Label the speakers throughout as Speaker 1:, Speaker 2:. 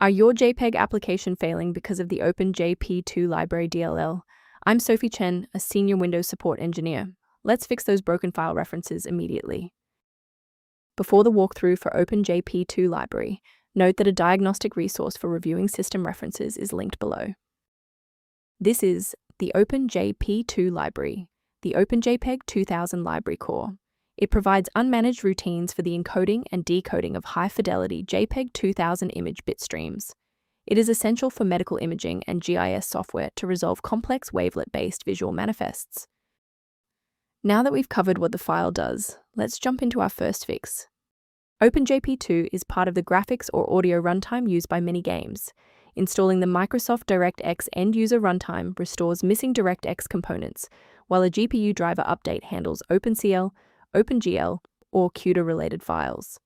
Speaker 1: Are your JPEG application failing because of the OpenJP2 library DLL? I'm Sophie Chen, a senior Windows support engineer. Let's fix those broken file references immediately. Before the walkthrough for OpenJP2 library, note that a diagnostic resource for reviewing system references is linked below. This is the OpenJP2 library, the OpenJPEG 2000 library core. It provides unmanaged routines for the encoding and decoding of high-fidelity JPEG 2000 image bitstreams. It is essential for medical imaging and GIS software to resolve complex wavelet-based visual manifests. Now that we've covered what the file does, let's jump into our first fix. OpenJP2 is part of the graphics or audio runtime used by many games. Installing the Microsoft DirectX end-user runtime restores missing DirectX components, while a GPU driver update handles OpenCL, OpenGL, or CUDA-related files.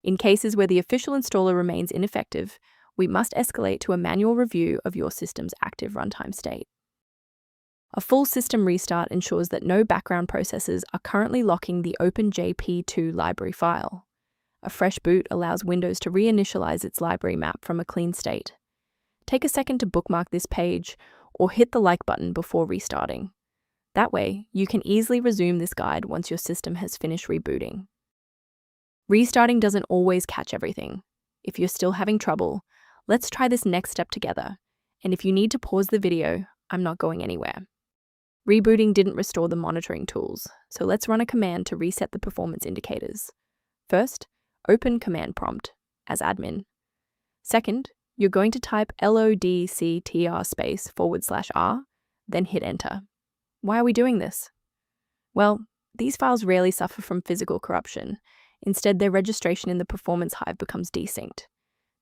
Speaker 1: In cases where the official installer remains ineffective, we must escalate to a manual review of your system's active runtime state. A full system restart ensures that no background processes are currently locking the OpenJP2 library file. A fresh boot allows Windows to reinitialize its library map from a clean state. Take a second to bookmark this page or hit the like button before restarting. That way, you can easily resume this guide once your system has finished rebooting. Restarting doesn't always catch everything. If you're still having trouble, let's try this next step together. And if you need to pause the video, I'm not going anywhere. Rebooting didn't restore the monitoring tools, so let's run a command to reset the performance indicators. First, open command prompt as admin. Second, you're going to type lodctr/r, then hit enter. Why are we doing this? Well, these files rarely suffer from physical corruption. Instead, their registration in the performance hive becomes desynced.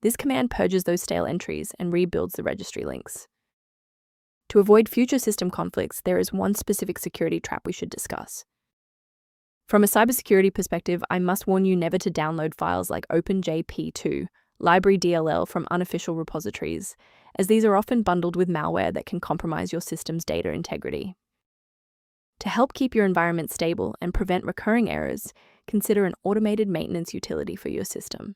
Speaker 1: This command purges those stale entries and rebuilds the registry links. To avoid future system conflicts, there is one specific security trap we should discuss. From a cybersecurity perspective, I must warn you never to download files like OpenJP2 library DLL from unofficial repositories, as these are often bundled with malware that can compromise your system's data integrity. To help keep your environment stable and prevent recurring errors, consider an automated maintenance utility for your system.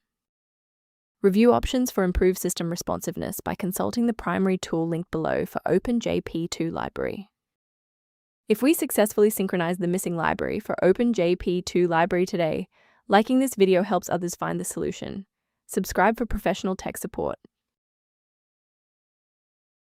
Speaker 1: Review options for improved system responsiveness by consulting the primary tool linked below for OpenJP2 library. If we successfully synchronize the missing library for OpenJP2 library today, liking this video helps others find the solution. Subscribe for professional tech support,